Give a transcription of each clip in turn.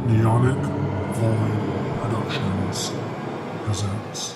NeonicVoid Productions presents.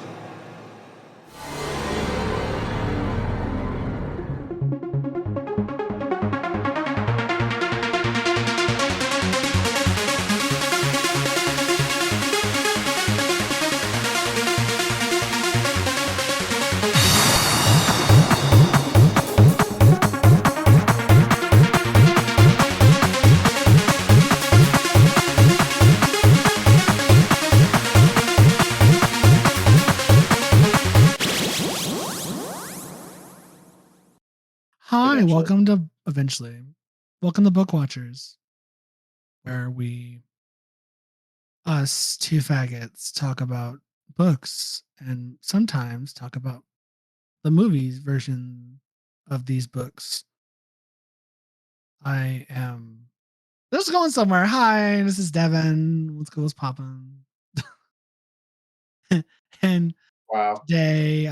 Hi, Eventually. welcome to Book Watchers, where us two faggots, talk about books and sometimes talk about the movies version of these books. This is going somewhere. Hi, this is Devin. What's poppin'? And Wow. today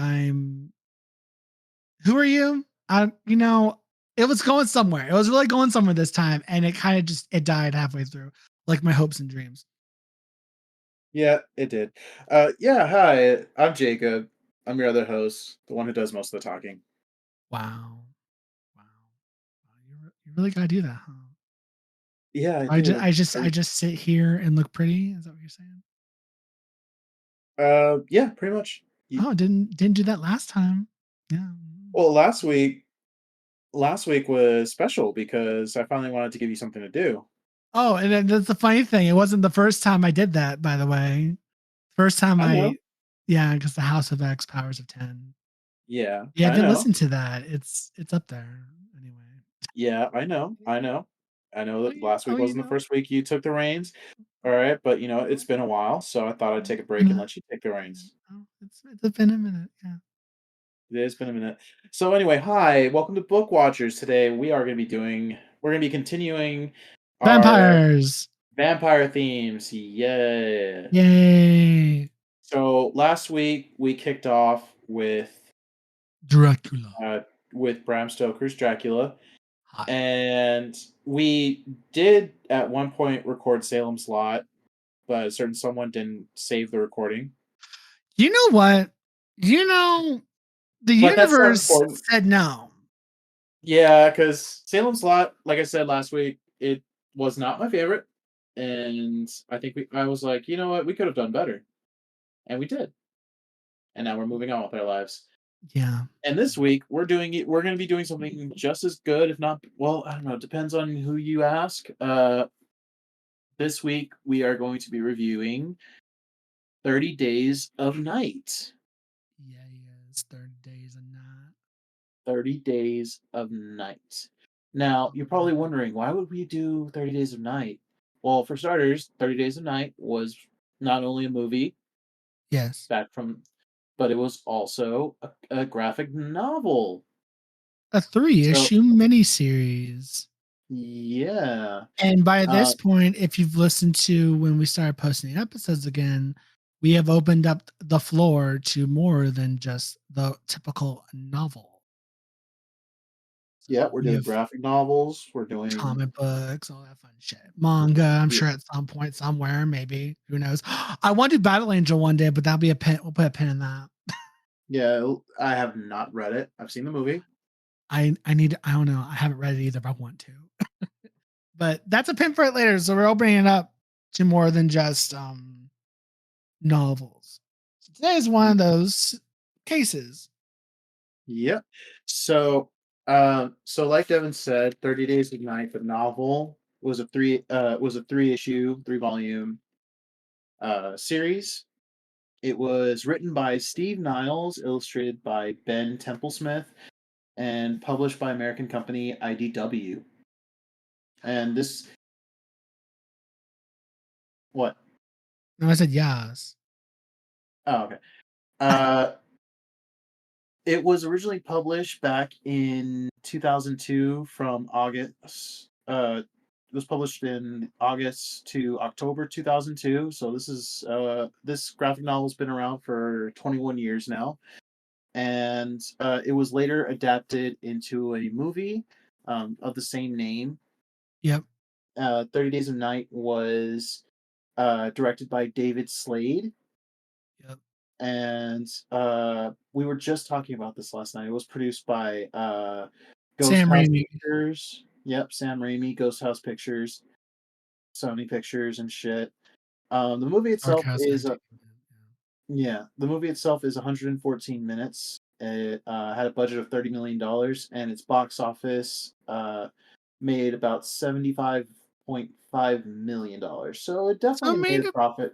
who are you? It was going somewhere. It was really going somewhere this time, and it kind of it died halfway through, like my hopes and dreams. Yeah, it did. Hi, I'm Jacob. I'm your other host, the one who does most of the talking. Wow. Wow. You really gotta do that, huh? Yeah, I I just do. I just I just sit here and look pretty. Is that what you're saying? Yeah, pretty much. Oh, didn't do that last time. Yeah. Well, last week was special because I finally wanted to give you something to do. Oh, and then that's the funny thing. It wasn't the first time I did that, by the way. First time I know. yeah, because the House of X, Powers of 10. Yeah, Yeah, I I did know. listen to that. It's up there anyway. Yeah, I know. I know. I know that last Oh, week you wasn't the know. first week you took the reins. All right, but it's been a while, so I thought I'd take a break and let you take the reins. Oh, it's been a minute. Yeah. It has been a minute. So anyway, hi, welcome to Book Watchers. Today we're gonna be continuing our Vampires. vampire themes. Yeah. Yay. So last week we kicked off Dracula. uh with Bram Stoker's Dracula, Hi. and we did at one point record Salem's Lot, but a certain someone didn't save the recording. You know what? You know, the But that's not universe important. said no. Yeah, because Salem's Lot, like I said last week, it was not my favorite, and I was like, you know what, we could have done better, and we did, and now we're moving on with our lives. Yeah. And this week we're doing it. We're going to be doing something just as good, if not, well, I don't know. It depends on who you ask. This week we are going to be reviewing 30 Days of Night. Yeah, yes. 30 days a night. 30 Days of Night. Now, you're probably wondering, why would we do 30 Days of Night? Well, for starters, 30 Days of Night was not only a movie Yes. but it was also a graphic novel. A 3 So, issue miniseries. yeah. And by Uh, this point, if you've listened to when we started posting episodes again, we have opened up the floor to more than just the typical novel. yeah, So we're we doing have graphic novels. We're doing, comic books, all that fun shit. Manga, I'm yeah, sure at some point, somewhere, maybe. Who knows? I want to do Battle Angel one day, but that'll be a pin. We'll put a pin in that. yeah, I have not read it. I've seen the movie. I need. I don't know. I haven't read it either, but I want to. But that's a pin for it later. So we're opening it up to more than just novels. So today is one of those cases. Yep. So, so like Devin said, 30 Days of Night, the novel was a 3 issue, 3 volume series. It was written by Steve Niles, illustrated by Ben Templesmith, and published by American company IDW. And this, what? No, I said yes. Oh, okay. Uh, it was originally published back in 2002 from August. It was published in August to October 2002. So this graphic novel's been around for 21 years now, and it was later adapted into a movie of the same name. Yep. 30 Days of Night was directed by David Slade. Yep. And we were just talking about this last night. It was produced by Ghost Sam House Raimi. Pictures. Yep, Sam Raimi, Ghost House Pictures, Sony Pictures, and shit. The movie Dark itself House is Entertainment. yeah, the movie itself is 114 minutes. It had a budget of $30 million, and its box office made about $75.5 million. So it So definitely it made made a a profit.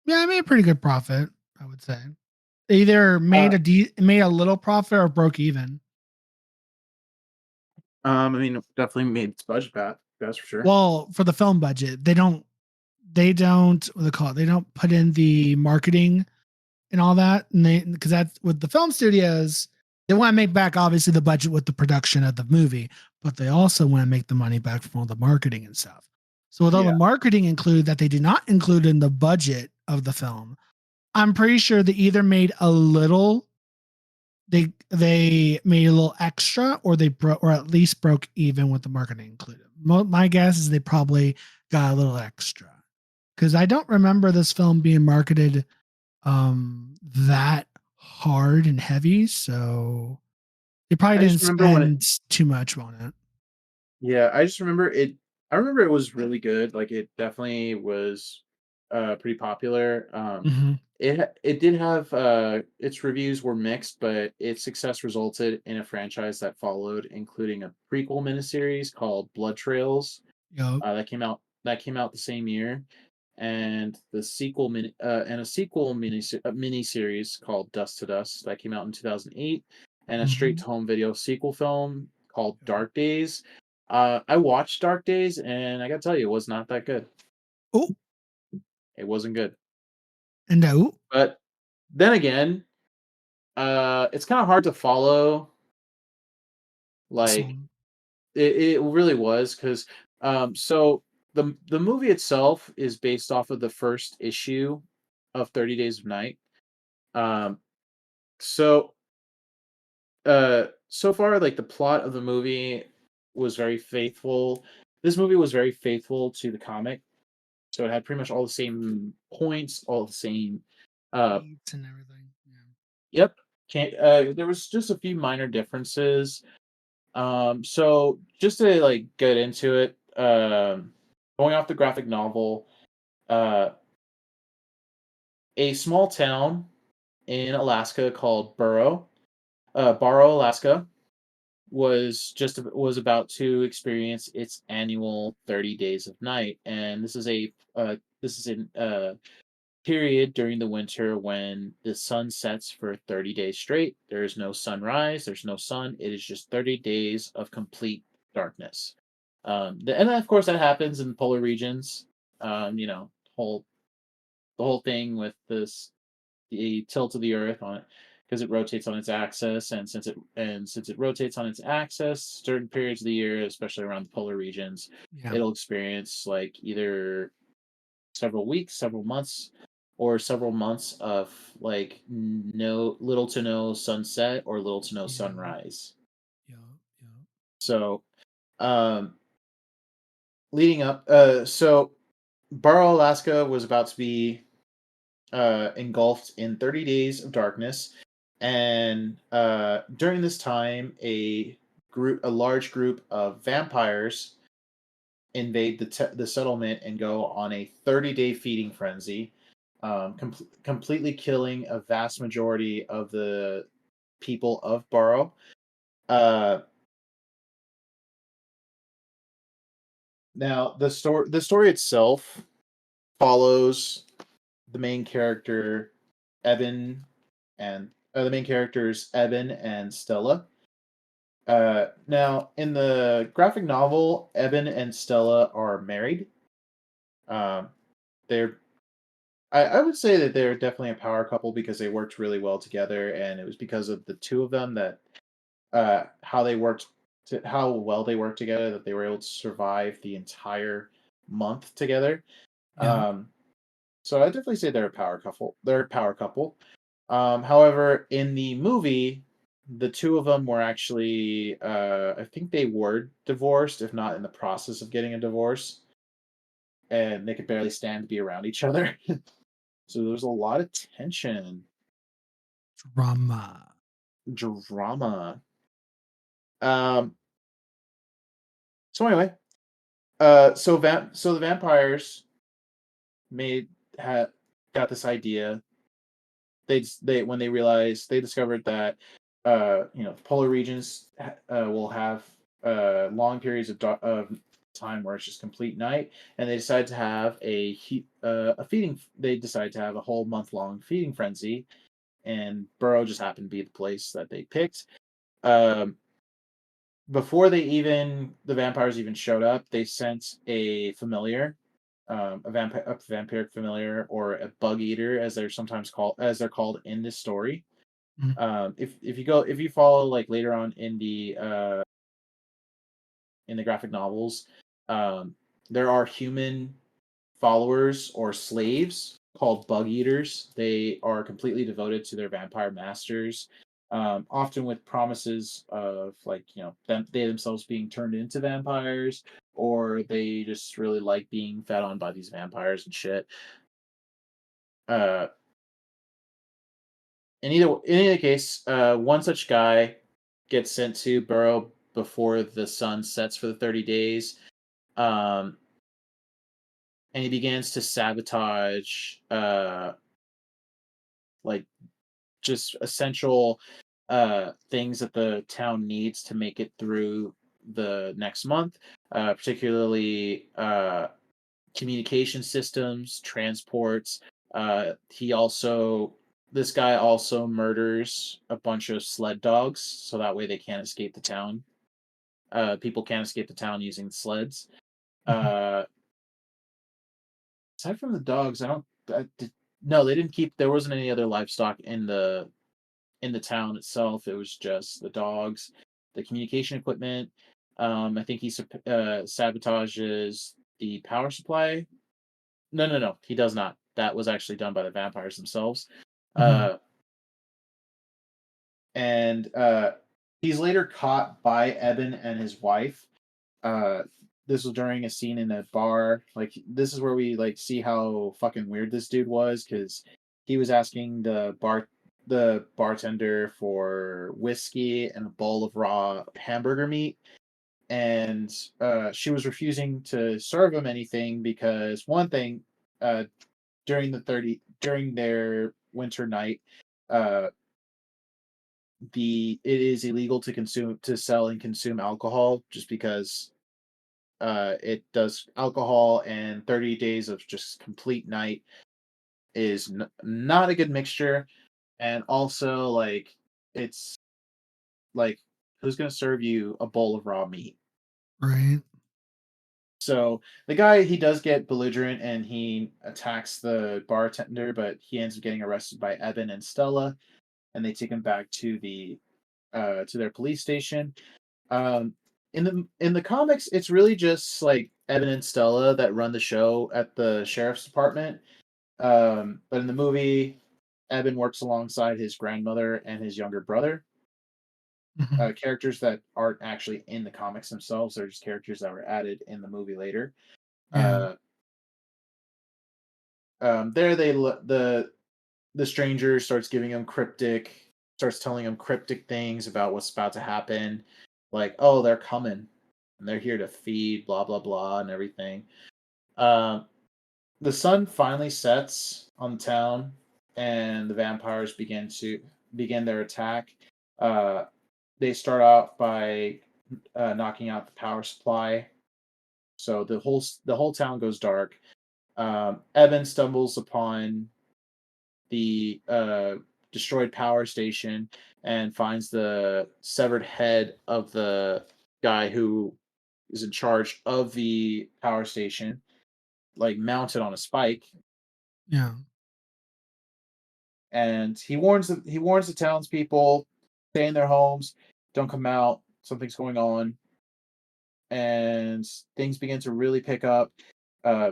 yeah, it made a pretty good profit, I would say. Either Uh, made a little profit or broke even. I mean, definitely made its budget back. That's for sure. Well, for the film budget, they don't what they call it. They don't put in the marketing and all that, and they because that's with the film studios. They want to make back obviously the budget with the production of the movie, but they also want to make the money back from all the marketing and stuff. So with all the Yeah, marketing included that they did not include in the budget of the film, I'm pretty sure they either made a little they made a little extra or they broke or at least broke even with the marketing included. My guess is they probably got a little extra because I don't remember this film being marketed that hard and heavy, so they probably I just didn't remember when it. spend too much on it. Yeah, I just remember it. I remember it was really good. Like it definitely was pretty popular. Mm-hmm. It did have its reviews were mixed, but its success resulted in a franchise that followed, including a prequel miniseries called Blood Trails Yep. that came out the same year, and a sequel miniseries called Dust to Dust that came out in 2008, and a straight Mm-hmm. to home video sequel film called Yep. Dark Days. I watched Dark Days, and I gotta tell you, it was not that good. Oh, It wasn't good. and oh, But then again, it's kind of hard to follow. Like song. it really was because so the movie itself is based off of the first issue of 30 Days of Night. Um, so so far, like the plot of the movie was very faithful. This movie was very faithful to the comic, so it had pretty much all the same points, all the same. Beats and everything. Yeah. Yep. Can't, there was just a few minor differences. So just to like get into it, going off the graphic novel, uh, a small town in Alaska called Barrow, Alaska, was about to experience its annual 30 days of night, and this is in period during the winter when the sun sets for 30 days straight. There is no sunrise, there's no sun. It is just 30 days of complete darkness. And of course, that happens in polar regions. You know, whole the whole thing with the tilt of the Earth on it because it rotates on its axis, and since it rotates on its axis, certain periods of the year, especially around the polar regions, Yeah. it'll experience like either several weeks, several months, or several months of like no little to no sunset or little to no Yeah. sunrise. Yeah. Yeah. So, um, leading up, so Barrow, Alaska was about to be engulfed in 30 days of darkness, and during this time, a large group of vampires invade the settlement and go on a 30-day feeding frenzy, completely killing a vast majority of the people of Barrow. Uh, Now, the story itself follows the main character Evan and the main characters Evan and Stella. Now, in the graphic novel, Evan and Stella are married. Um, they're I would say that they're definitely a power couple because they worked really well together, and it was because of the two of them that how well they worked together that they were able to survive the entire month together. Yeah. Um, so I definitely say they're a power couple. They're a power couple. However, in the movie, the two of them were actually I think they were divorced, if not in the process of getting a divorce. and they could barely stand to be around each other. So there's a lot of tension, Drama. drama. Um. So anyway, so the vampires made had got this idea. They when they realized they discovered that the polar regions will have long periods of time where it's just complete night, and they decided to have a feeding. They decided to have a whole month-long feeding frenzy, and Burrow just happened to be the place that they picked. Um, Before the vampires even showed up, they sent a familiar, a vampiric familiar, or a bug eater, as they're called in this story. Mhm. If you follow like later on in the graphic novels, um, there are human followers or slaves called bug eaters. They are completely devoted to their vampire masters, often with promises of they themselves being turned into vampires, or they just really like being fed on by these vampires and shit. Uh, in either case, one such guy gets sent to Burrow before the sun sets for the 30 days. Um, and he begins to sabotage like just essential things that the town needs to make it through the next month, particularly communication systems, transports. He also This guy also murders a bunch of sled dogs, so that way they can't escape the town. People can't escape the town using sleds. Mhm. Uh, Aside from the dogs, I don't. No, they didn't keep. There wasn't any other livestock in the town itself. It was just the dogs, the communication equipment. I think he sabotages the power supply. No, no, no, he does not. That was actually done by the vampires themselves. Mhm. Uh, and He's later caught by Eben and his wife. Uh, this was during a scene in a bar. Like this is where we like see how fucking weird this dude was, because he was asking the bartender for whiskey and a bowl of raw hamburger meat, and she was refusing to serve him anything because one thing, uh, during their winter night, uh, it is illegal to sell and consume alcohol, just because it does alcohol and 30 days of just complete night is not a good mixture. And also, like, it's like, who's going to serve you a bowl of raw meat? Right. So the guy, he does get belligerent and he attacks the bartender, but he ends up getting arrested by Evan and Stella, and they take him back to their police station. Um, in the comics, it's really just like Evan and Stella that run the show at the sheriff's department. But in the movie, Evan works alongside his grandmother and his younger brother. Mhm. Characters that aren't actually in the comics themselves; they're just characters that were added in the movie later. Yeah. Uh, there, the stranger starts telling him cryptic things about what's about to happen, like, oh, they're coming and they're here to feed, blah blah blah, and everything. Um, the sun finally sets on the town, and the vampires begin their attack. Uh, they start out by knocking out the power supply, so the whole town goes dark. Evan stumbles upon the destroyed power station and finds the severed head of the guy who is in charge of the power station, like mounted on a spike. Yeah. And he warns the townspeople, stay in their homes, don't come out. Something's going on, and things begin to really pick up. Uh,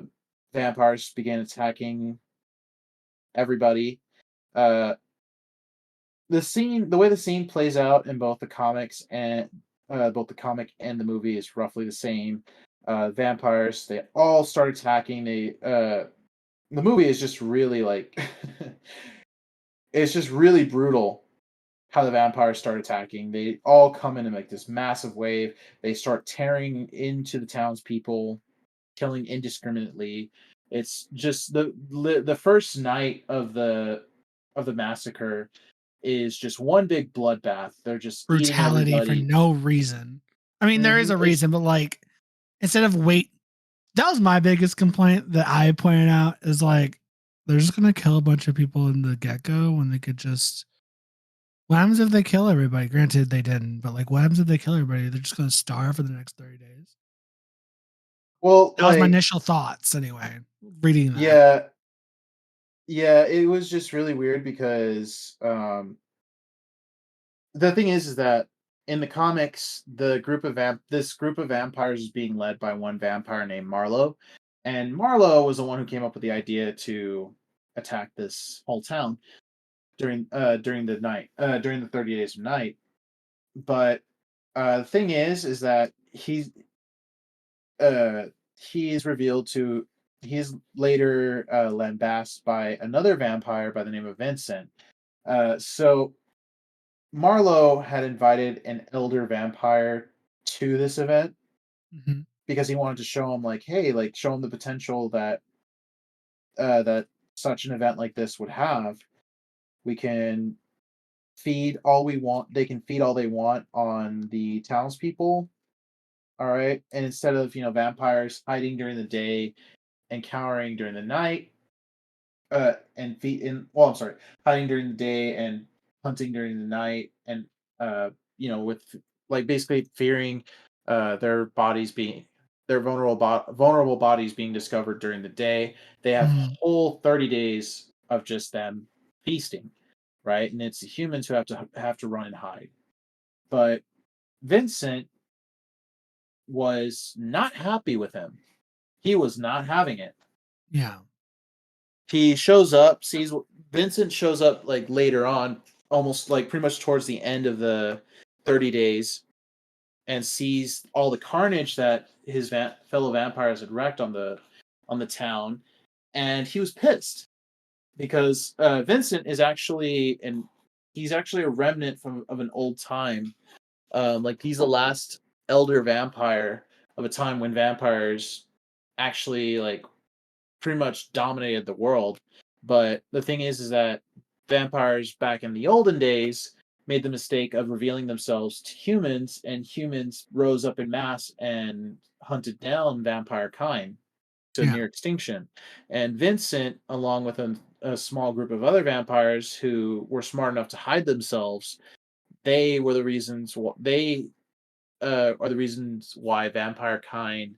Vampires begin attacking everybody. Uh, the way the scene plays out in both the comics and both the comic and the movie is roughly the same. Vampires, they all start attacking. The movie is just really like it's just really brutal how the vampires start attacking. They all come in and make this massive wave. They start tearing into the townspeople, killing indiscriminately. It's just the first night of the massacre is just one big bloodbath. They're just eating Brutality for everybody. no reason. I mean, there is a It's reason, but like instead of wait, that was my biggest complaint that I pointed out is like they're just gonna kill a bunch of people in the get go when they could just. What happens if they kill everybody? Granted, they didn't, but like, what happens if they kill everybody? They're just gonna starve for the next 30 days. well, That was my like initial thoughts, anyway. Reading that. yeah, yeah. It was just really weird because the thing is that in the comics, this group of vampires is being led by one vampire named Marlowe, and Marlowe was the one who came up with the idea to attack this whole town during the night during the 30 days of night. But the thing is that uh he is revealed to he's later lambasted by another vampire by the name of Vincent. So Marlowe had invited an elder vampire to this event Mhm. because he wanted to show him like, hey, like show him the potential that such an event like this would have. We can feed all we want. They can feed all they want on the townspeople. All right, and instead of vampires hiding during the day and cowering during the night, and feed in well, I'm sorry, hiding during the day and hunting during the night, and with like basically fearing their bodies being their vulnerable bodies being discovered during the day. They have Mhm. whole 30 days of just them feasting, right? And it's the humans who have to run and hide. But Vincent was not happy with him. He was not having it. Yeah. He shows up, sees Vincent shows up like later on, almost like pretty much towards the end of the 30 days, and sees all the carnage that his fellow vampires had wrecked on the town, and he was pissed because Vincent is actually and he's actually a remnant of an old time. Like he's the last elder vampire of a time when vampires actually like pretty much dominated the world. But the thing is that vampires back in the olden days made the mistake of revealing themselves to humans, and humans rose up in mass and hunted down vampire kind to Yeah. near extinction. And Vincent, along with a small group of other vampires who were smart enough to hide themselves, they were the reasons. They are the reasons why vampire kind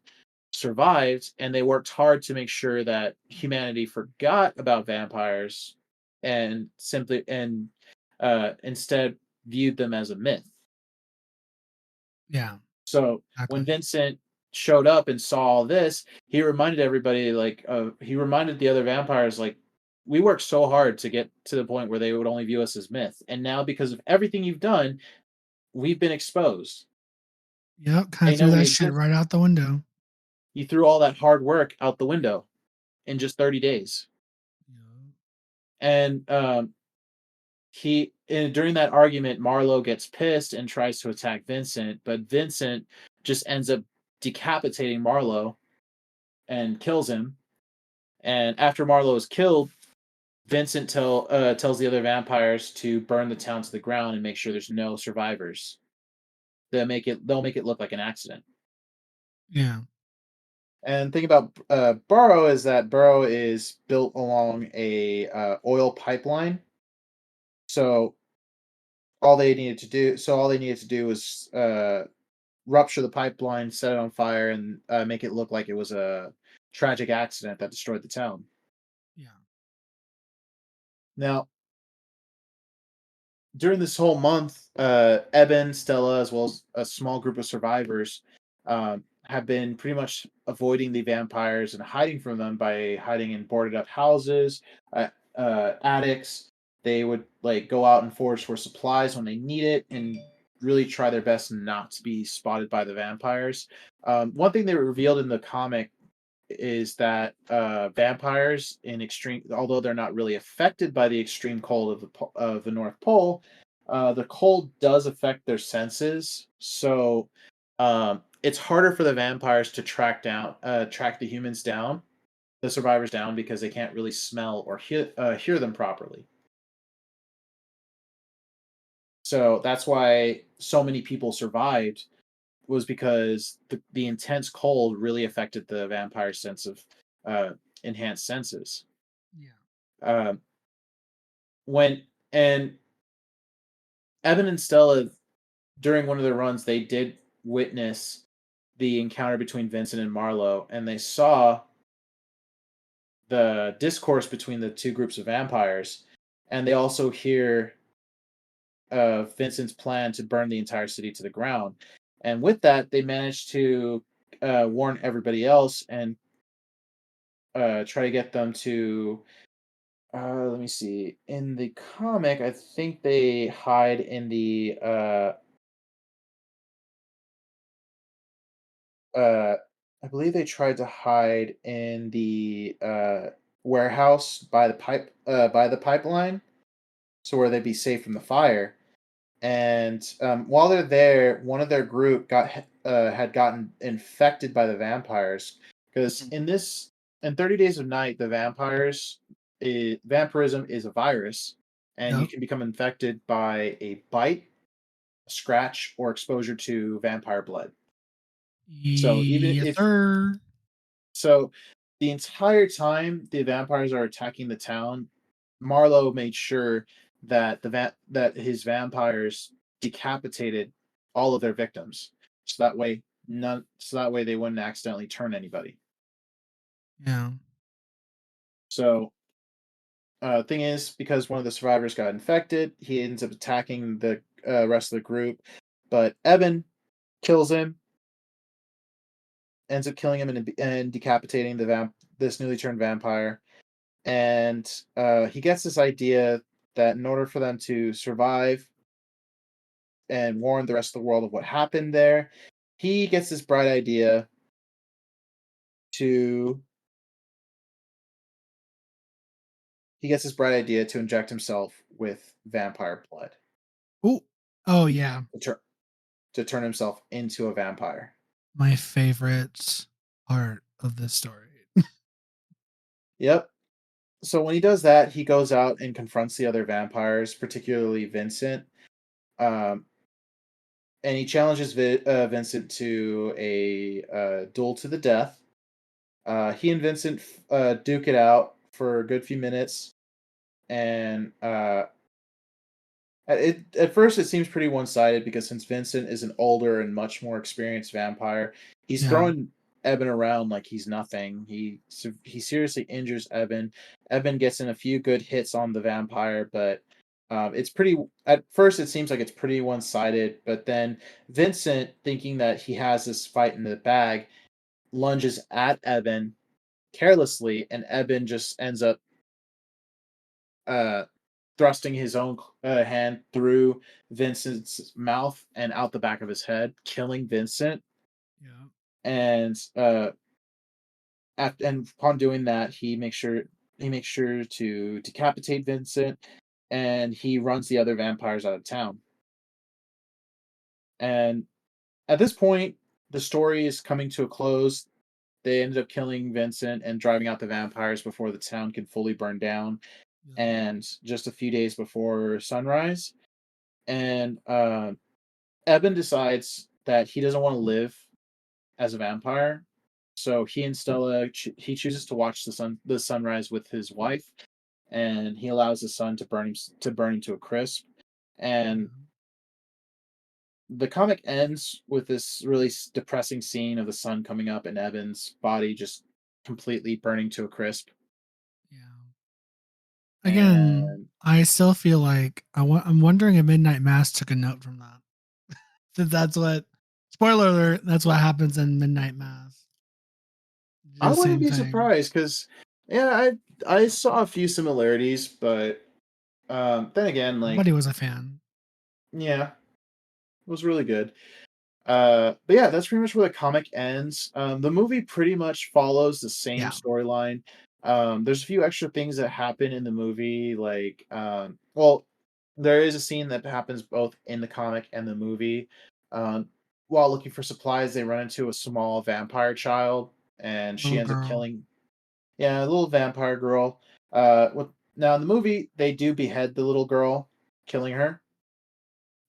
survived, and they worked hard to make sure that humanity forgot about vampires and instead viewed them as a myth. Yeah. So when Exactly. Vincent showed up and saw all this, he reminded everybody he reminded the other vampires like we worked so hard to get to the point where they would only view us as myth, and now because of everything you've done, we've been exposed. Yep. Kind And of you know threw we that shit exist. right out the window. You threw all that hard work out the window in just 30 days. Yeah. And during that argument, Marlowe gets pissed and tries to attack Vincent, but Vincent just ends up decapitating Marlowe and kills him. And after Marlowe is killed, Vincent tells the other vampires to burn the town to the ground and make sure there's no survivors. They'll make it look like an accident. Yeah. And the thing about Burrow is that Burrow is built along a oil pipeline. So all they needed to do was rupture the pipeline, set it on fire, and make it look like it was a tragic accident that destroyed the town. Yeah. Now, during this whole month, Eben, Stella, as well as a small group of survivors, have been pretty much avoiding the vampires and hiding from them by hiding in boarded up houses, attics. They would like go out and forage for supplies when they need it, and really try their best not to be spotted by the vampires. One thing they revealed in the comic is that vampires in extreme, although they're not really affected by the extreme cold of the North Pole, the cold does affect their senses. So it's harder for the vampires to track the humans down, the survivors down, because they can't really smell or hear them properly. So that's why so many people survived, was because the intense cold really affected the vampire's sense of uh, enhanced senses. Yeah. Um, when and Evan and Stella, during one of their runs, they did witness the encounter between Vincent and Marlowe, and they saw the discourse between the two groups of vampires, and they also hear Vincent's plan to burn the entire city to the ground. And with that, they managed to warn everybody else and try to get them to. Let me see. In the comic, I think they hide in the uh, I believe they tried to hide in the warehouse by the pipeline, so where they'd be safe from the fire. And while they're there, one of their group had gotten infected by the vampires, because Mhm. in 30 Days of Night, vampirism is a virus, and you Yep. can become infected by a bite, a scratch, or exposure to vampire blood. So even Yes, if sir. so, the entire time the vampires are attacking the town, Marlowe made sure that that his vampires decapitated all of their victims, so that way they wouldn't accidentally turn anybody. Yeah. So, thing is, because one of the survivors got infected, he ends up attacking the rest of the group, but Eben kills him, ends up killing him and decapitating this newly turned vampire. And he gets this idea that in order for them to survive and warn the rest of the world of what happened there, he gets this bright idea to inject himself with vampire blood Oh. Oh yeah. to, tur- to turn himself into a vampire. My favorite part of this story. Yep. So when he does that, he goes out and confronts the other vampires, particularly Vincent, um, and he challenges Vincent to a duel to the death. He and Vincent duke it out for a good few minutes, and at first it seems pretty one sided, because since Vincent is an older and much more experienced vampire, he's Yeah. throwing Eben around like he's nothing. He seriously injures Eben. Eben gets in a few good hits on the vampire, but it's pretty. At first, it seems like it's pretty one sided, but then Vincent, thinking that he has this fight in the bag, lunges at Eben carelessly, and Eben just ends up uh, thrusting his own hand through Vincent's mouth and out the back of his head, killing Vincent. Yeah. And upon doing that, he makes sure to decapitate Vincent, and he runs the other vampires out of town. And at this point, the story is coming to a close. They ended up killing Vincent and driving out the vampires before the town could fully burn down, Yeah. and just a few days before sunrise. And Eben decides that he doesn't want to live as a vampire, so he and Stella he chooses to watch the sunrise with his wife, and he allows the sun to burn him to a crisp. And Yeah. the comic ends with this really depressing scene of the sun coming up and Eben's body just completely burning to a crisp. Yeah. Again, And I still feel like I'm wondering if Midnight Mass took a note from that. Since that's what, spoiler alert, that's what happens in Midnight Mass. I The wouldn't same be thing. surprised, because yeah, I saw a few similarities, but then again, like, Nobody was a fan. yeah, was really good. But yeah, that's pretty much where the comic ends. The movie pretty much follows the same Yeah. storyline. There's a few extra things that happen in the movie, like well, there is a scene that happens both in the comic and the movie. Um, while looking for supplies, they run into a small vampire child, and she Little ends up girl. killing, yeah, a little vampire girl. Now in the movie they do behead the little girl, killing her,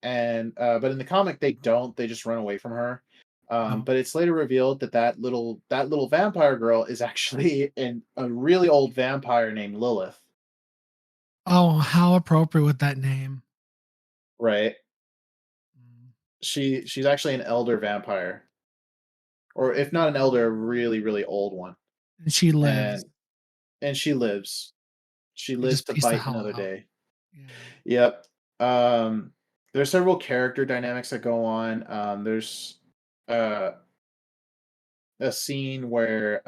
and but in the comic they don't. They just run away from her. Oh. But it's later revealed that that little vampire girl is actually a really old vampire named Lilith. Oh, how appropriate with that name. Right? Mm. She's actually an elder vampire, or if not an elder, a really really old one. And she lives. And she lives. She They lives just to piece the fight hell another out. day. Yeah. Yep. Um, there's several character dynamics that go on. There's uh, a scene where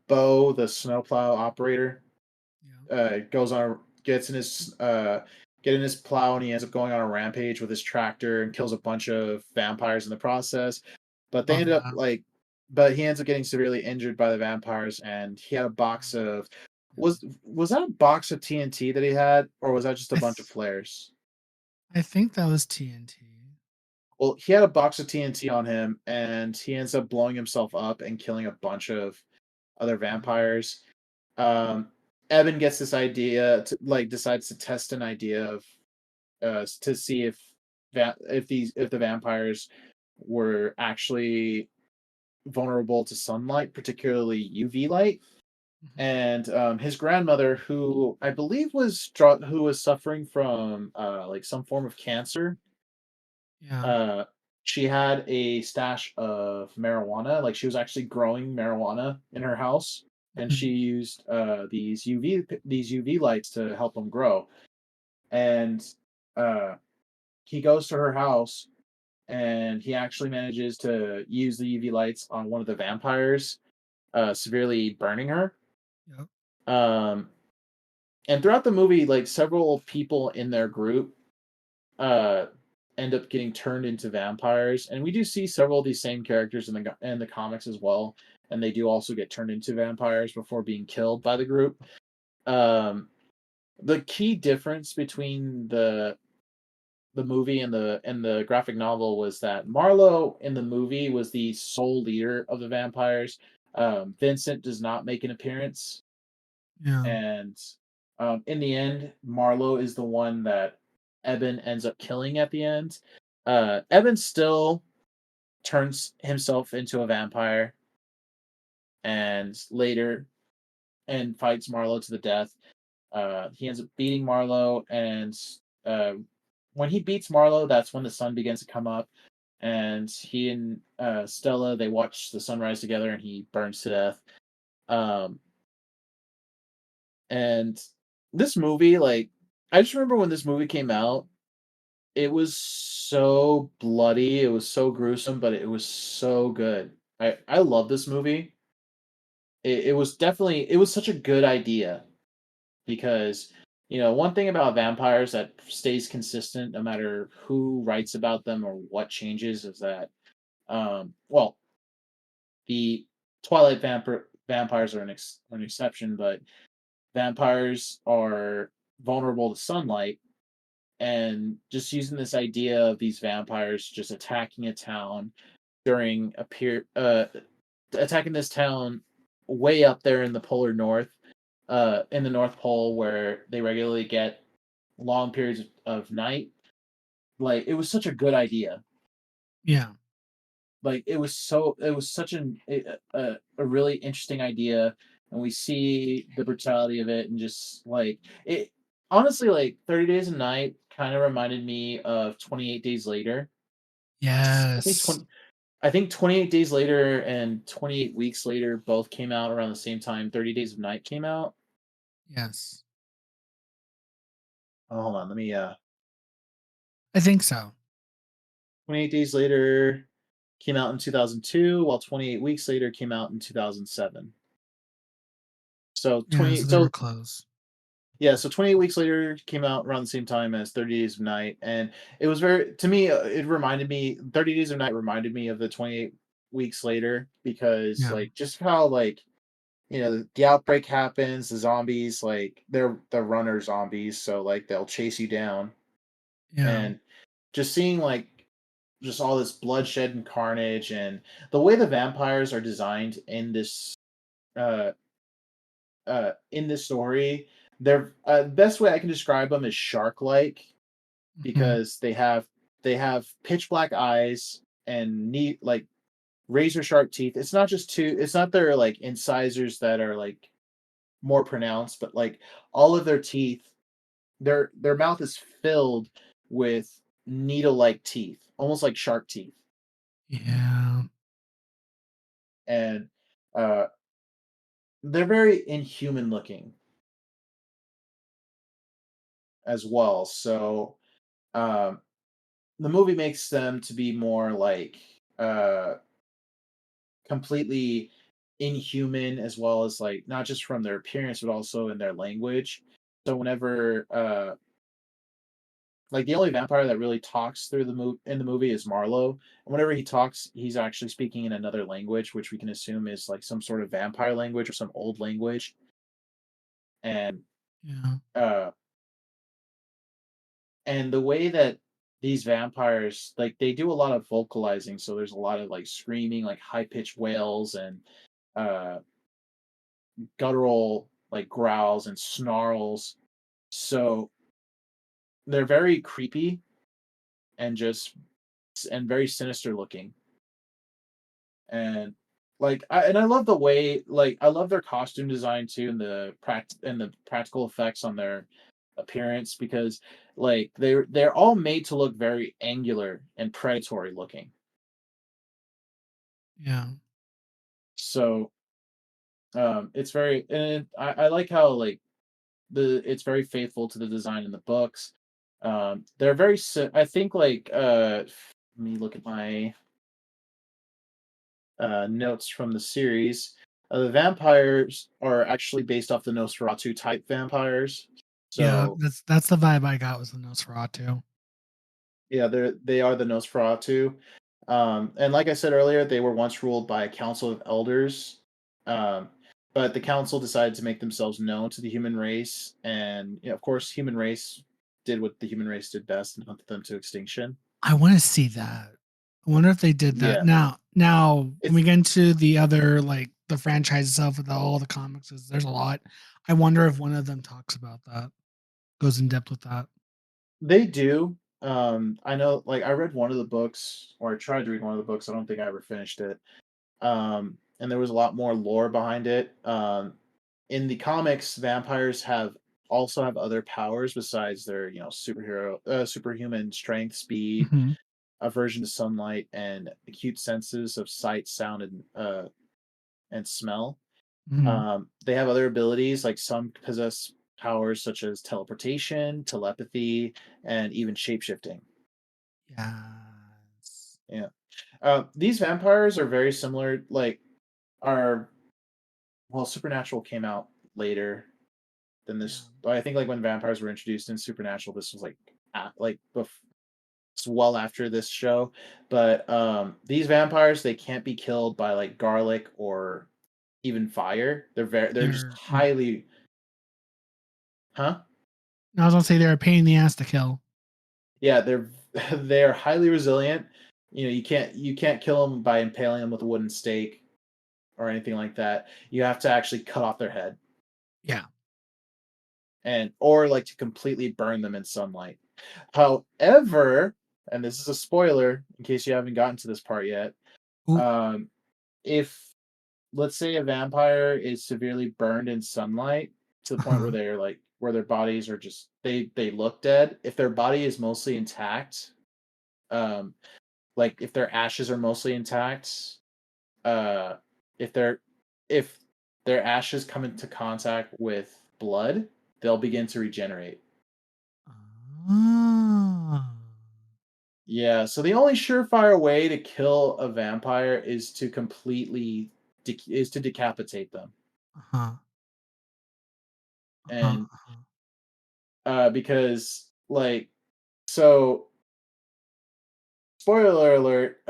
Bo, the snowplow operator, Yeah. goes on gets in his get in his plow, and he ends up going on a rampage with his tractor and kills a bunch of vampires in the process. But they Love end up that. like, but he ends up getting severely injured by the vampires, and he had a box of Yeah. was that a box of TNT that he had, or was that just a I, bunch of th- flares? I think that was TNT. Well, he had a box of TNT on him, and he ends up blowing himself up and killing a bunch of other vampires. Um, Evan gets this idea to like decides to test an idea of to see if if the vampires were actually vulnerable to sunlight, particularly UV light. Mhm. And his grandmother, who I believe who was suffering from like some form of cancer, Yeah. uh, she had a stash of marijuana. Like she was actually growing marijuana in her house, and she Mhm. used these UV lights to help them grow. And uh, he goes to her house, and he actually manages to use the UV lights on one of the vampires, severely burning her. Yep. Um, and throughout the movie, like several people in their group uh end up getting turned into vampires, and we do see several of these same characters in the comics as well, and they do also get turned into vampires before being killed by the group. um the key difference between the movie and the graphic novel was that Marlowe in the movie was the sole leader of the vampires. Vincent does not make an appearance, Yeah. and in the end, Marlowe is the one that Eben ends up killing at the end. Eben still turns himself into a vampire, and later and fights Marlowe to the death. He ends up beating Marlowe, and uh, when he beats Marlowe, that's when the sun begins to come up, and he and Stella, they watch the sunrise together, and he burns to death. Um, and this movie, like, I just remember when this movie came out, it was so bloody, it was so gruesome, but it was so good. I love this movie. It was definitely, it was such a good idea, because one thing about vampires that stays consistent no matter who writes about them or what changes is that well, the Twilight vampires are an exception, but vampires are vulnerable to sunlight. And just using this idea of these vampires just attacking a town during a attacking this town way up there in the polar north, in the North Pole, where they regularly get long periods of night. Like, it was such a good idea. Yeah. Like, it was such a really interesting idea, and we see the brutality of it, and just like it. Honestly, like 30 Days a Night kind of reminded me of 28 Days Later. I think Yes. 20, I think 28 Days Later and 28 Weeks Later both came out around the same time 30 Days of Night came out. Yes. Oh, hold on, let me I think so. 28 Days Later came out in 2002, while 28 Weeks Later came out in 2007. So Yeah. 20 So they were so close. Yeah, so 28 Weeks Later came out around the same time as 30 Days of Night, and it was very to me, it reminded me 30 Days of Night reminded me of the 28 Weeks Later because, Yeah. like, just how, like, the outbreak happens, the zombies, like, they're runner zombies, so, like, they'll chase you down, Yeah. and just seeing, like, just all this bloodshed and carnage, and the way the vampires are designed uh in this story, they're best way I can describe them is shark-like Hmm. because they have pitch black eyes and neat like razor sharp teeth. It's not just two. It's not their like incisors that are like more pronounced, but like all of their teeth, their mouth is filled with needle-like teeth, almost like shark teeth, Yeah. and uh, they're very inhuman looking as well. So um, the movie makes them to be more like uh completely inhuman as well as like not just from their appearance but also in their language. So whenever like the only vampire that really talks through the movie is Marlowe, and whenever he talks he's actually speaking in another language which we can assume is like some sort of vampire language or some old language. And Yeah. uh and the way that these vampires like they do a lot of vocalizing, so there's a lot of like screaming, like high pitched wails and uh guttural like growls and snarls. So they're very creepy and just and very sinister looking. And I love the way like I love their costume design too and the practical effects on their appearance because like they're all made to look very angular and predatory looking. Yeah. So it's very and I like how like it's very faithful to the design in the books. They're I think like let me look at my notes from the series. The vampires are actually based off the Nosferatu type vampires. Yeah. So That's the vibe I got was the Nosferatu. yeah, they are the Nosferatu. And like I said earlier, they were once ruled by a council of elders. Um, but the council decided to make themselves known to the human race, and of course, human race did what the human race did best and hunted them to extinction. I want to see that. I wonder if they did that. Yeah, Now when it's we get into the other like the franchise itself with all the comics, there's a lot. I wonder if one of them talks about that, goes in depth with that. they do. I know, like I read one of the books, or I tried to read one of the books. I don't think I ever finished it. And there was a lot more lore behind it. In the comics, vampires have other powers besides their superhuman strength, speed, Hmm. aversion to sunlight, and acute senses of sight, sound, and smell. Hmm. They have other abilities, like some possess powers such as teleportation, telepathy, and even shapeshifting. Yes. Yeah. These vampires are very similar. Are well, Supernatural came out later than Yeah. this. I think like when vampires were introduced in Supernatural, this was it's well after this show. But these vampires they can't be killed by like garlic or even fire. They're just Yeah. highly huh? I was gonna say they're a pain in the ass to kill. Yeah, they're they're highly resilient. You can't kill them by impaling them with a wooden stake or anything like that. You have to actually cut off their head Yeah. and or like to completely burn them in sunlight. However, and this is a spoiler in case you haven't gotten to this part yet, Ooh. um, if let's say a vampire is severely burned in sunlight to the point where Uh-huh. they're like where their bodies are just they look dead. If their body is mostly intact, um, like if their ashes are mostly intact, uh, if their if their ashes come into contact with blood, they'll begin to regenerate. Ah. Yeah, so the only surefire way to kill a vampire is to completely is to decapitate them. Uh-huh. Uh-huh. And Uh-huh. because like so spoiler alert,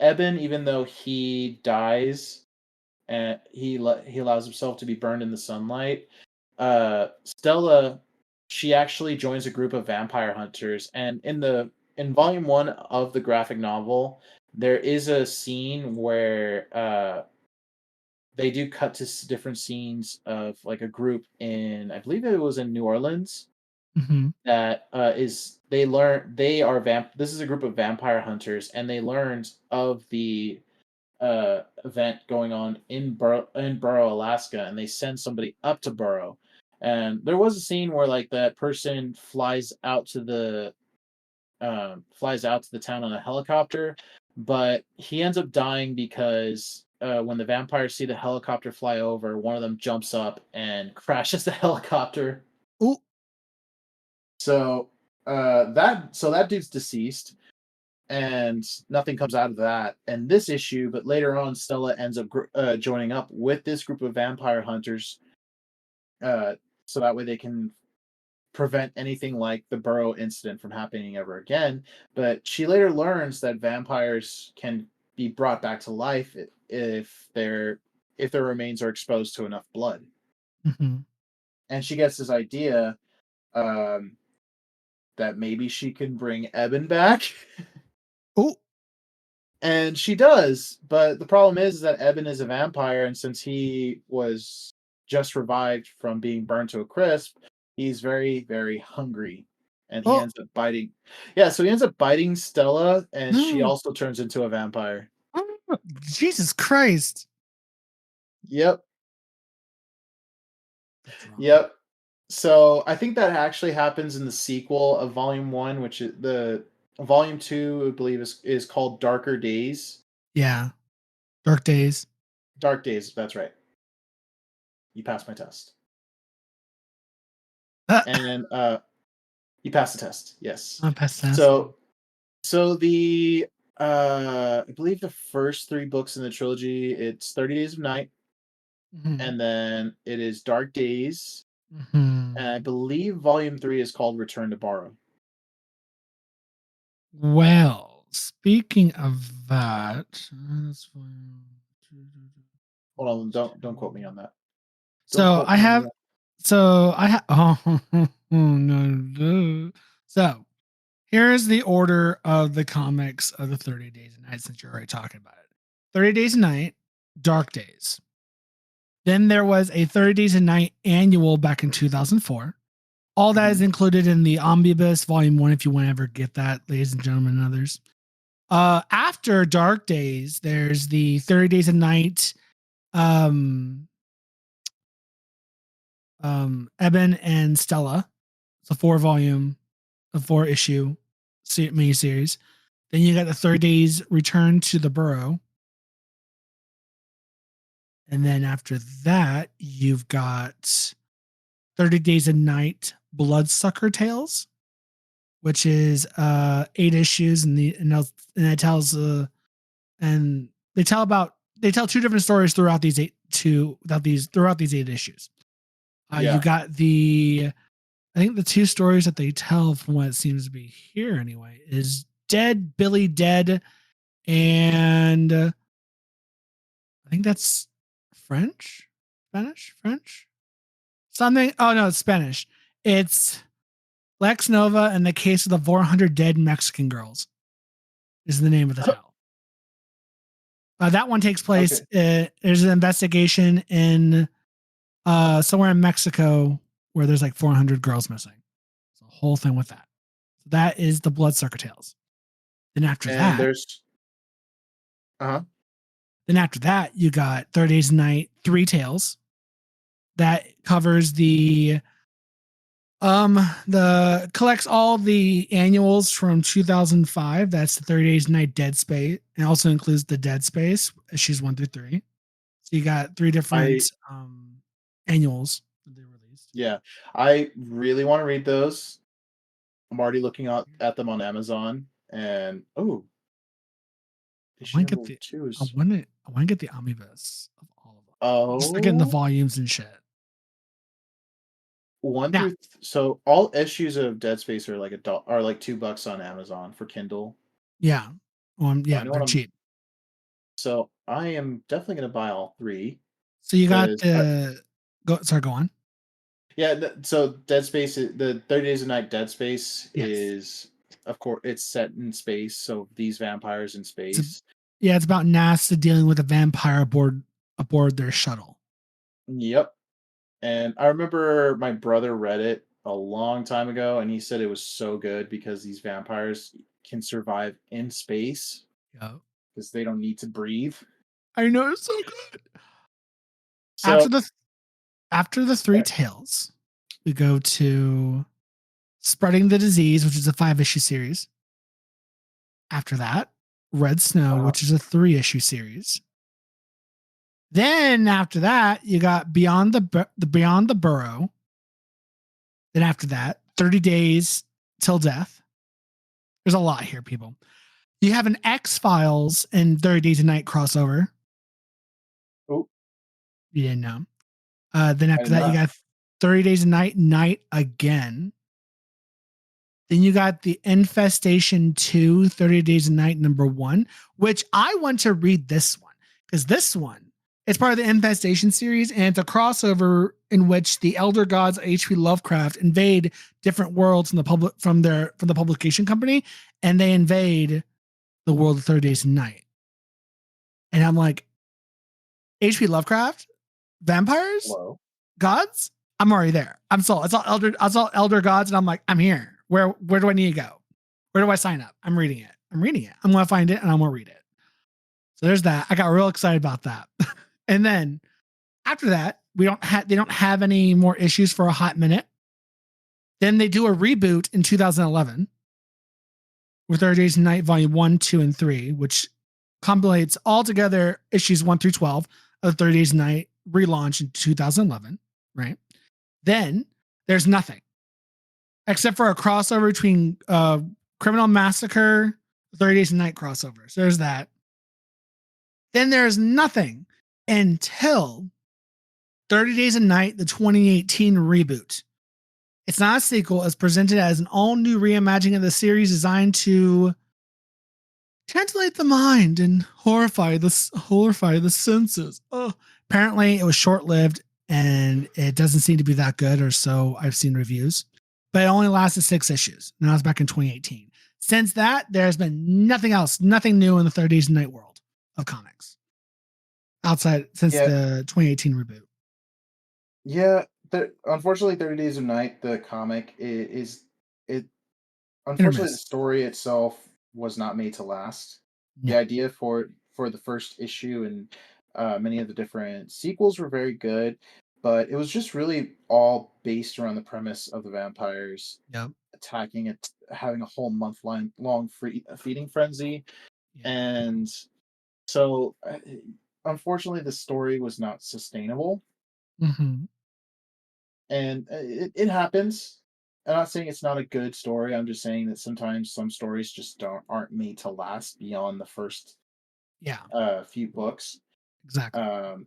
Eben, even though he dies and he allows himself to be burned in the sunlight, Stella, she actually joins a group of vampire hunters, and in volume 1 of the graphic novel, there is a scene where they do cut to different scenes of like a group in, I believe it was in New Orleans, Mm-hmm. that is they learn they are this is a group of vampire hunters, and they learned of the event going on in Burrow, Alaska, and they send somebody up to Burrow. And there was a scene where like that person flies out to the town on a helicopter, but he ends up dying because when the vampires see the helicopter fly over, one of them jumps up and crashes the helicopter. Oh, So that dude's deceased, and nothing comes out of that. And this issue, but later on, Stella ends up joining up with this group of vampire hunters, uh, so that way they can prevent anything like the Burrow incident from happening ever again. But she later learns that vampires can be brought back to life if their remains are exposed to enough blood. mm-hmm. And she gets this idea um, that maybe she can bring Eben back. Oh, And she does, but the problem is that Eben is a vampire, and since he was just revived from being burned to a crisp, he's very, very hungry, and he oh, ends up biting. Yeah, so he ends up biting Stella, and she no. also turns into a vampire. Oh, Jesus Christ. Yep, That's wrong. yep. So I think that actually happens in the sequel of Volume 1, which is the Volume 2, I believe, is called Darker Days. Yeah. Dark Days. Dark Days, that's right. You passed my test. And you passed the test. Yes. I'm past that. So the I believe the first 3 books in the trilogy, it's 30 Days of Night, Mm-hmm. and then it is Dark Days, Mm-hmm. and I believe volume 3 is called Return to Borrow. Well, speaking of that, Hold on, don't quote me on that. Don't so quote I me on have, that. oh, no. So here's the order of the comics of the 30 Days a Night, since you're already talking about it. 30 Days a Night, Dark Days. Then there was a 30 Days a Night annual back in 2004. All that is included in the Omnibus Volume 1 if you want to ever get that, ladies and gentlemen and others. After Dark Days, there's the 30 Days a Night Eben and Stella. It's a 4-volume, a 4-issue miniseries. Then you got the 30 Days Return to the Burrow. And then after that, you've got 30 Days a Night Bloodsucker Tales, which is 8 issues, and it tells and they tell 2 different stories throughout these 8 issues. You got I think the 2 stories that they tell, from what it seems to be here anyway, is Dead Billy Dead, and I think that's Spanish, something. Oh no, it's Spanish. It's Lex Nova and the Case of the 400 Dead Mexican Girls is the name of the tale. That one takes place. Okay. There's an investigation in somewhere in Mexico where there's like 400 girls missing. It's a whole thing with that. So that is the Bloodsucker Tales. Then after And that, there's you got 30 Days a Night, 3 Tales. That covers the collects all the annuals from 2005. That's the 30 Days a Night Dead Space, and also includes the Dead Space issues 1 through 3. So you got 3 different annuals that they released. Yeah, I really want to read those. I'm already looking at them on Amazon, and I issue want to number get the 2 I is want to I want to get the omnibus of all of them. Just like getting the volumes and shit. one Now, through so all issues of Dead Space are like are like $2 on Amazon for Kindle. yeah, So I yeah, know what they're I'm. cheap. So I am definitely gonna buy all three So you got because the go. Sorry, go on. yeah. So Dead Space, the 30 Days of Night Dead Space Yes, is, of course, it's set in space. So these vampires in it's a, space. yeah, it's about NASA dealing with a vampire aboard their shuttle. Yep. And I remember my brother read it a long time ago, and he said it was so good because these vampires can survive in space Yeah, because they don't need to breathe. I know it's so good. After So, the after the three tales, we go to Spreading the Disease, which is a 5-issue series. After that, Red Snow, uh, which is a 3-issue series. Then after that, you got Beyond the Burrow. Then after that, 30 Days Till Death. There's a lot here, people. You have an X-Files and 30 Days a Night crossover. oh, You didn't know. Then I after did that, you not. got 30 Days a Night Again. Then you got the Infestation 2, 30 Days a Night #1, which I want to read this one because this one is part of the Infestation series, and it's a crossover in which the elder gods H.P. Lovecraft invade different worlds from the publication company, and they invade the world of 30 Days a Night. And I'm like, H.P. Lovecraft, vampires, Hello. gods. I'm already there. I'm sold. I saw elder gods, and I'm like, I'm here. Where do I need to go? Where do I sign up? I'm reading it. I'm gonna find it and I'm gonna read it. So there's that. I got real excited about that. And then after that, they don't have any more issues for a hot minute. Then they do a reboot in 2011 with 30 Days a Night Volume 1, 2, and 3, which compilates all together issues 1 through 12 of 30 Days a Night relaunch in 2011, right? Then there's nothing except for a crossover between Criminal Massacre, 30 Days a Night crossover. So there's that. Then there's nothing until 30 Days a Night, the 2018 reboot. It's not a sequel. It's presented as an all new reimagining of the series designed to tantalize the mind and horrify the senses. Oh, apparently, it was short lived and it doesn't seem to be that good, or so I've seen reviews. But it only lasted 6 issues. And that was back in 2018. Since that, there's been nothing else, nothing new in the 30 Days a Night world of comics outside since Yeah, the 2018 reboot. yeah. Unfortunately, 30 Days of Night, the comic, is it. Hit or Unfortunately, the miss. story itself was not made to last. The No. idea for the first issue and many of the different sequels were very good, but it was just really all based around the premise of the vampires Yep. attacking it, having a whole long feeding frenzy, Yeah. and so unfortunately, the story was not sustainable, Mm-hmm. and it happens. I'm not saying it's not a good story. I'm just saying that sometimes some stories just aren't made to last beyond the first Yeah. few books. Exactly. Um,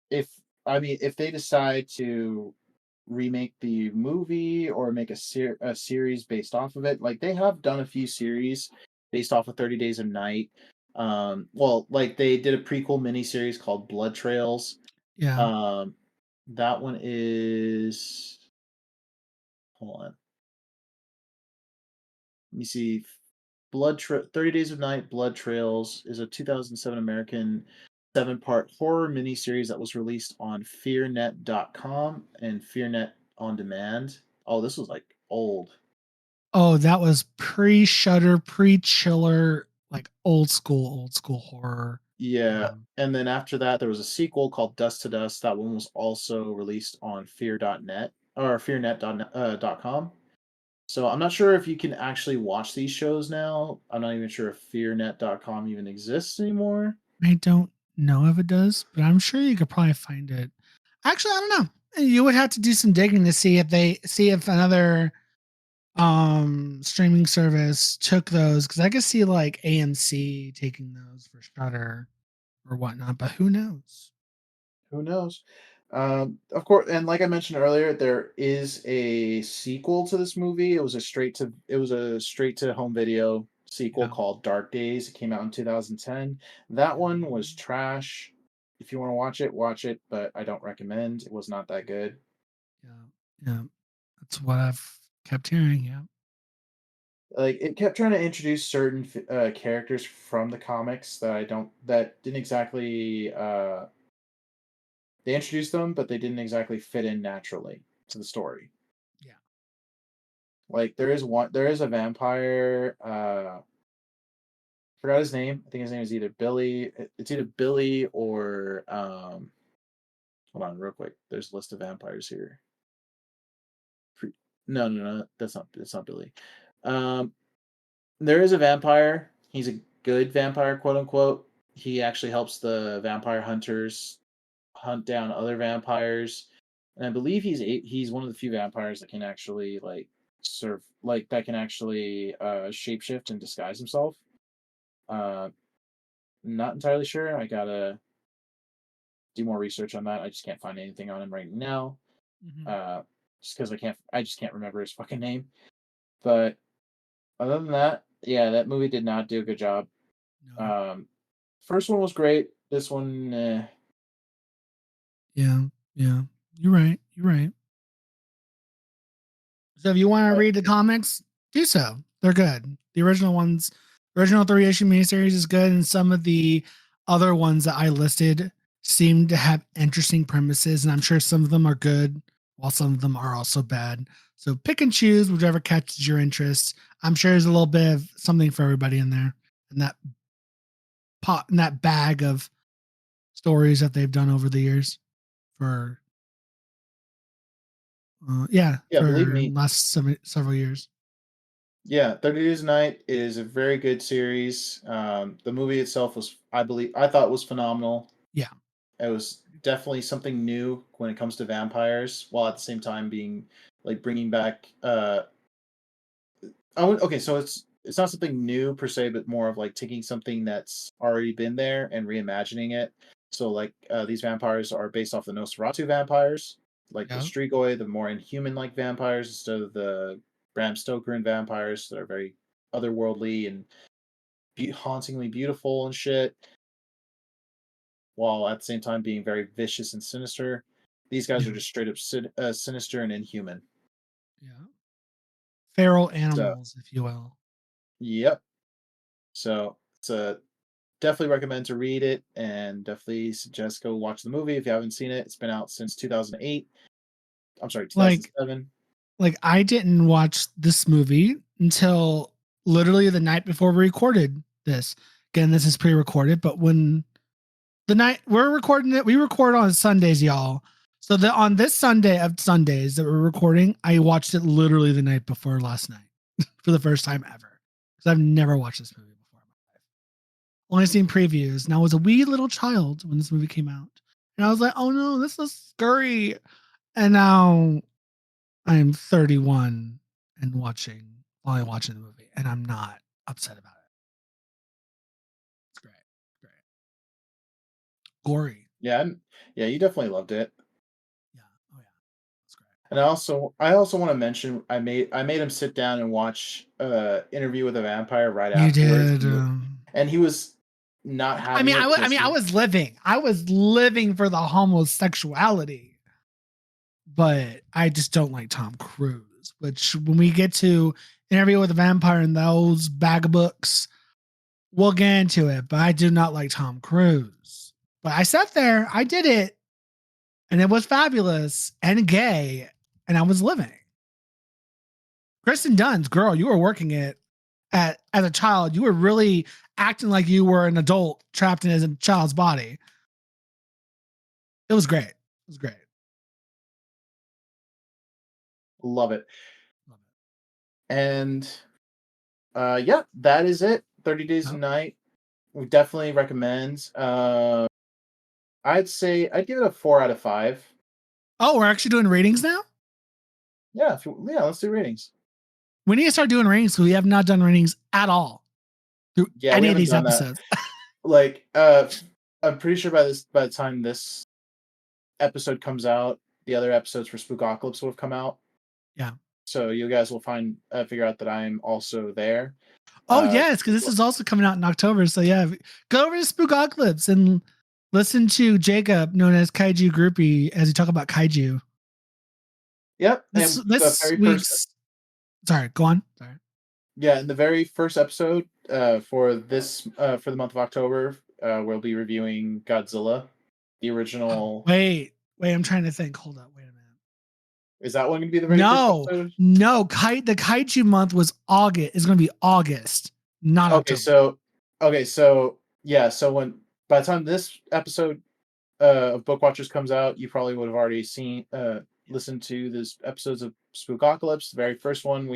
if I mean, if they decide to remake the movie or make a series based off of it, like they have done a few series based off of 30 Days of Night. Well, like they did a prequel miniseries called Blood Trails. Yeah. Um, that one is, hold on, let me see. 30 Days of Night Blood Trails is a 2007 American 7-part horror miniseries that was released on fearnet.com and fearnet on demand. Oh, this was like old. Oh, that was pre-Shutter, pre-Chiller, like old school horror. Yeah. Um, And then after that, there was a sequel called Dust to Dust. That one was also released on fear.net or fearnet.com. So I'm not sure if you can actually watch these shows now. I'm not even sure if fearnet.com even exists anymore. I don't know if it does, but I'm sure you could probably find it. Actually, I don't know. You would have to do some digging to see if another streaming service took those, because I could see like AMC taking those for Shutter or whatnot, but who knows? Who knows? Of course, and like I mentioned earlier, there is a sequel to this movie. It was a straight to home video sequel Yeah. called Dark Days. It came out in 2010. That one was trash. If you want to watch it, but I don't recommend. It was not that good. Yeah. Yeah. That's what I've kept hearing. Yeah. Like it kept trying to introduce certain characters from the comics that didn't exactly they introduced them, but they didn't exactly fit in naturally to the story. Yeah. Like there is a vampire, forgot his name. I think his name is either Billy. It's either Billy or hold on real quick. There's a list of vampires here. No, that's not Billy. Um there is a vampire. He's a good vampire, quote unquote. He actually helps the vampire hunters hunt down other vampires. And I believe he's one of the few vampires that can actually that can actually shapeshift and disguise himself. Uh, not entirely sure. I gotta do more research on that. I just can't find anything on him right now. Mm-hmm. Uh, just because I just can't remember his fucking name. But other than that, yeah, that movie did not do a good job. No. Um, first one was great. This one, Yeah. Yeah. You're right. You're right. So if you want to but read the comics, do so. They're good. The original ones, original 3 issue miniseries is good, and some of the other ones that I listed seem to have interesting premises, and I'm sure some of them are good, while some of them are also bad. So pick and choose whichever catches your interest. I'm sure there's a little bit of something for everybody in there, in that pot, in that bag of stories that they've done over the years for yeah, believe for me, last several years. yeah, 30 Days a Night is a very good series. The movie itself I thought was phenomenal. Yeah. It was definitely something new when it comes to vampires, while at the same time being like bringing back. Okay, so it's not something new per se, but more of like taking something that's already been there and reimagining it. So like these vampires are based off the Nosferatu vampires, like the Yeah. Strigoi, the more inhuman like vampires, instead of the Bram Stoker and vampires that are very otherworldly and hauntingly beautiful and shit, while at the same time being very vicious and sinister. These guys Yeah. are just straight up sinister and inhuman. Yeah. Feral So, animals, if you will. yep. So it's a definitely recommend to read it, and definitely suggest go watch the movie if you haven't seen it. It's been out since 2008. I'm sorry, Like 2007. I didn't watch this movie until literally the night before we recorded this. Again, this is pre-recorded, but when the night we're recording it, we record on Sundays, y'all. So that on this Sunday of Sundays that we're recording, I watched it literally the night before last night for the first time ever. Because I've never watched this movie before in my life. Only seen previews. And I was a wee little child when this movie came out. And I was like, oh no, this is scary. And now I'm 31 and finally watching the movie, and I'm not upset about it. It's great. Great. Gory. Yeah, yeah, you definitely loved it. Yeah. Oh yeah. It's great. And I also want to mention I made him sit down and watch Interview with a Vampire right You afterwards, did. and he was not I having mean, it I because mean, I was living for the homosexuality, but I just don't like Tom Cruise. Which, when we get to Interview with a Vampire and those bag of books, we'll get into it. But I do not like Tom Cruise. But I sat there, I did it, and it was fabulous and gay, and I was living. Kristen Dunst, girl, you were working it as a child. You were really acting like you were an adult trapped in a child's body. It was great. It was great. love it. Love it. And yeah, that is it. 30 Days a Oh. Night. We definitely recommend. I'd say I'd give it a 4 out of 5. Oh, we're actually doing ratings now? Yeah, yeah, let's do ratings. We need to start doing ratings because we have not done ratings at all through Yeah, we any of haven't these done that. episodes. Like, I'm pretty sure by the time this episode comes out, the other episodes for Spookocalypse will have come out. Yeah. So you guys will figure out that I'm also there. Oh yes, because this is also coming out in October. So yeah, go over to Spookocalypse and listen to Jacob, known as Kaiju Groupie, as he talk about kaiju. Yep. This And the very week's. Sorry, go on. Sorry. Yeah, in the very first episode for the month of October, we'll be reviewing Godzilla, the original. Wait, I'm trying to think. Hold up, wait a minute. Is that one going to be the very first episode? No. The kaiju month was August. It's going to be August, not October. So yeah. So when by the time this episode of Book Watchers comes out, you probably would have already listened to this episodes of Spookocalypse. The very first one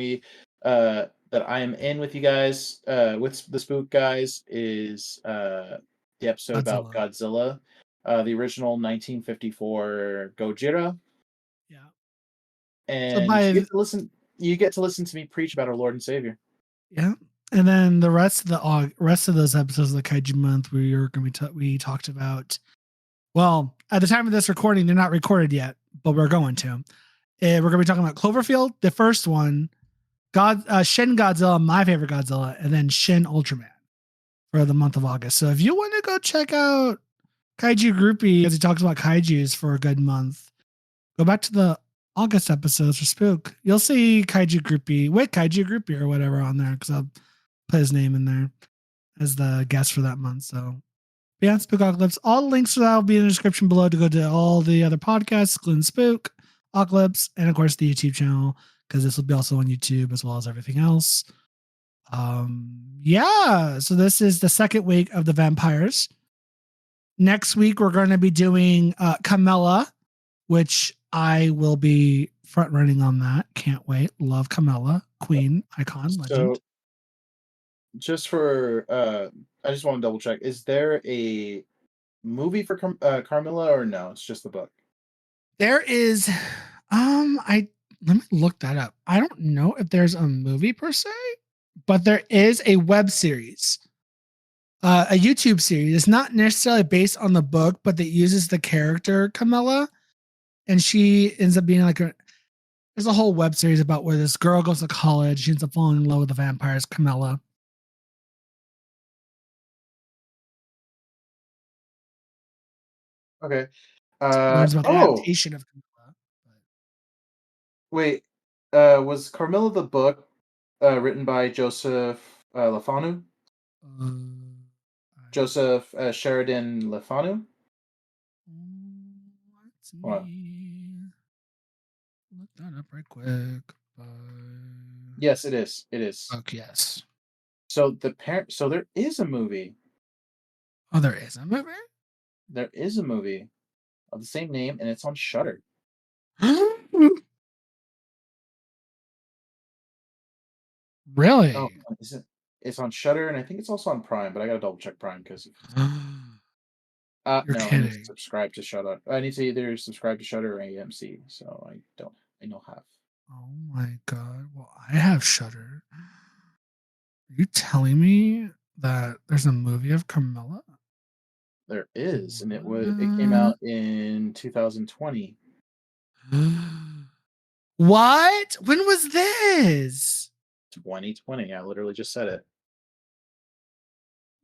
that I am in with you guys, with the Spook guys, is the episode about Godzilla, the original 1954 Gojira. Yeah. And So you get to listen to me preach about our Lord and Savior. Yeah. And then the rest of those episodes of the Kaiju month we talked about. Well, at the time of this recording, they're not recorded yet, but we're going to. We're going to be talking about Cloverfield, the first one, Shin Godzilla, my favorite Godzilla, and then Shin Ultraman for the month of August. So if you want to go check out Kaiju Groupie, as he talks about kaijus for a good month, go back to the August episodes for Spook. You'll see Kaiju Groupie or whatever on there, because I'll put his name in there as the guest for that month. So yeah, Spookocalypse. All the links to that will be in the description below to go to all the other podcasts, including Spook, Ocalypse, and of course the YouTube channel, because this will be also on YouTube as well as everything else. Yeah, so this is the second week of the vampires. Next week we're going to be doing Camilla, which I will be front running on that. Can't wait. Love Camilla, queen, icon, legend. So just for I just want to double check, is there a movie for Carmilla, or no, it's just the book? There is let me look that up. I don't know if there's a movie per se, but there is a web series, a YouTube series. It's not necessarily based on the book, but that uses the character Camilla, and she ends up being like there's a whole web series about where this girl goes to college. She ends up falling in love with the vampires, Camilla. Okay. Learns about the adaptation of Camilla. Wait, was Carmilla the book written by Joseph Lefanu? Joseph Sheridan Lefanu? Let's look that up right quick. Yes, it is. It is. Okay, yes. So so there is a movie. Oh, there is a movie? There is a movie of the same name, and it's on Shudder. Really? Oh, is it? It's on Shudder, and I think it's also on Prime, but I gotta double check Prime because You're no, kidding. I need to subscribe to Shudder. I need to either subscribe to Shudder or AMC, so I don't have. Oh my god. Well, I have Shudder. Are you telling me that there's a movie of Carmilla? There is, and it came out in 2020. What? When was this? 2020. I literally just said it.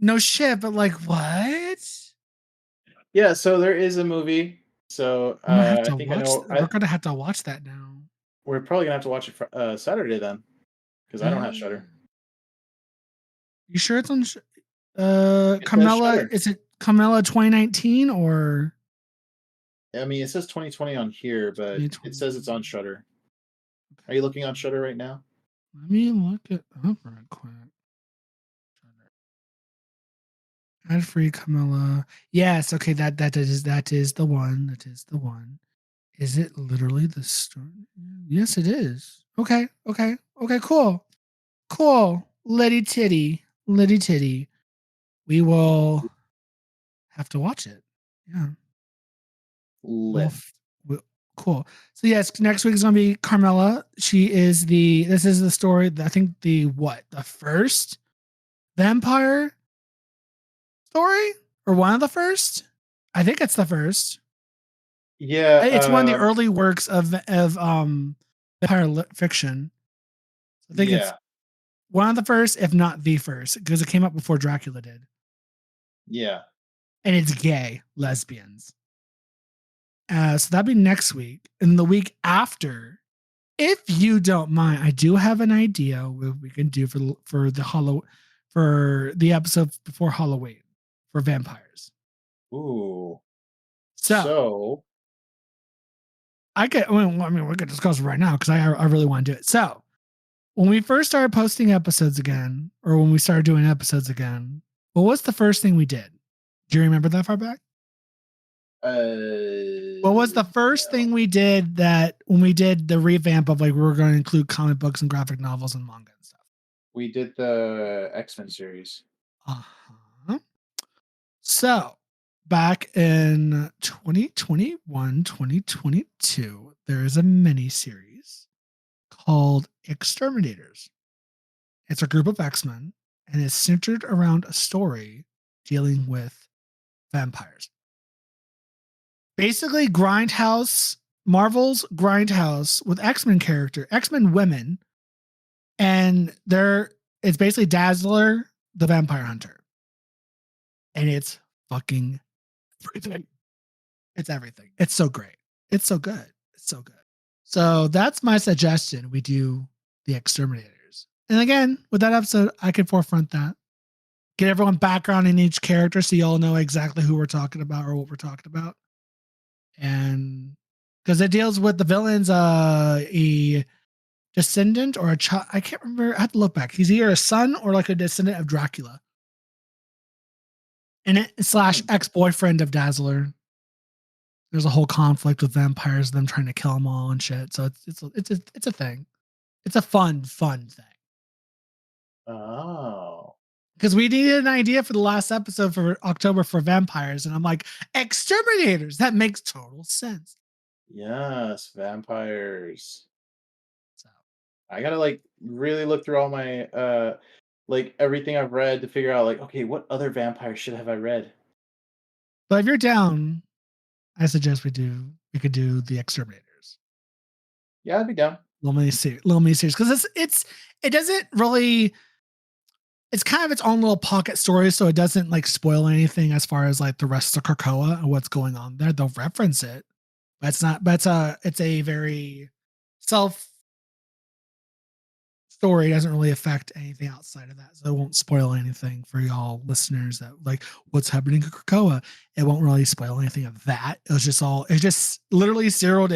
No shit, but like what? Yeah, so there is a movie. So I think I know. We're gonna have to watch that now. We're probably gonna have to watch it for Saturday then, because I don't have Shudder. You sure it's on? Carmilla, is it Carmilla 2019 or? I mean, it says 2020 on here, but it says it's on Shudder. Okay. Are you looking on Shudder right now? Let me look it up right quick. Ad free Camilla. Yes, okay, that is the one. That is the one. Is it literally the story? Yes, it is. Okay, cool. Liddy titty. We will have to watch it. Yeah. Cool. So yes, next week is gonna be Carmilla. This is the story. I think the first vampire story, or one of the first. I think it's the first. Yeah, It's one of the early works of vampire fiction. I think it's yeah, one of the first, if not the first, because it came out before Dracula did. yeah. And it's gay lesbians. So that'd be next week. And the week after, if you don't mind, I do have an idea what we can do for the episode before Halloween for vampires. Ooh. So So we could discuss it right now because I really want to do it. So when we first started posting episodes again, or when we started doing episodes again, what was the first thing we did? Do you remember that far back? What was the first thing we did that when we did the revamp of like we were going to include comic books and graphic novels and manga and stuff? we did the X-Men series. Uh-huh. So back in 2021, 2022, there is a mini series called Exterminators. It's a group of X-Men and it's centered around a story dealing with vampires. Basically, Marvel's Grindhouse with X-Men women, and it's basically Dazzler, the vampire hunter. And it's fucking everything. It's everything. It's so great. It's so good. It's so good. So that's my suggestion. We do the Exterminators. And again, with that episode, I could forefront that. Get everyone background in each character so you all know exactly who we're talking about or what we're talking about. And because it deals with the villains, a descendant or a child. I can't remember. I have to look back. He's either a son or like a descendant of Dracula. And it / ex-boyfriend of Dazzler. There's a whole conflict with vampires, them trying to kill them all and shit. So it's a thing. It's a fun thing. Oh. Because we needed an idea for the last episode for October for vampires, and I'm like, Exterminators. That makes total sense. Yes, vampires. So I gotta like really look through all my like everything I've read to figure out like, okay, what other vampire shit have I read? but if you're down, I suggest we could do the Exterminators. Yeah, I'd be down. Little mini series. Because it doesn't really, it's kind of its own little pocket story, so it doesn't like spoil anything as far as like the rest of Krakoa and what's going on there. They'll reference it, but it's a very self story. It doesn't really affect anything outside of that, so it won't spoil anything for y'all listeners that like what's happening in Krakoa. It won't really spoil anything of that. It's just literally centered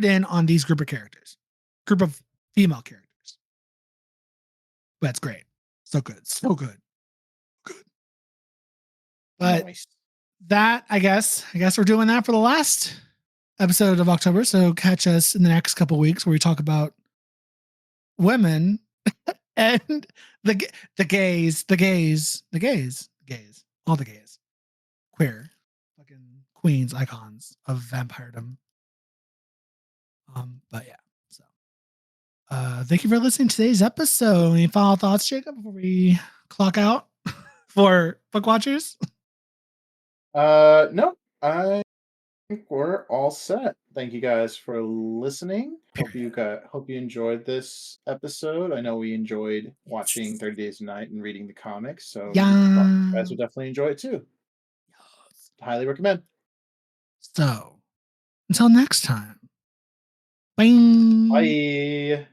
in on these group of female characters. But it's great. So good. So good. Good. But Nice. that, I guess we're doing that for the last episode of October. So catch us in the next couple of weeks where we talk about women and the gays, all the gays, queer, fucking queens, icons of vampiredom. But yeah, so thank you for listening to today's episode. Any final thoughts, Jacob, before we clock out for book watchers? No, I think we're all set. Thank you guys for listening. Hope you enjoyed this episode. I know we enjoyed watching 30 Days a Night and reading the comics, so Yeah. you guys would definitely enjoy it too. Highly recommend. So until next time. Bye. Bye.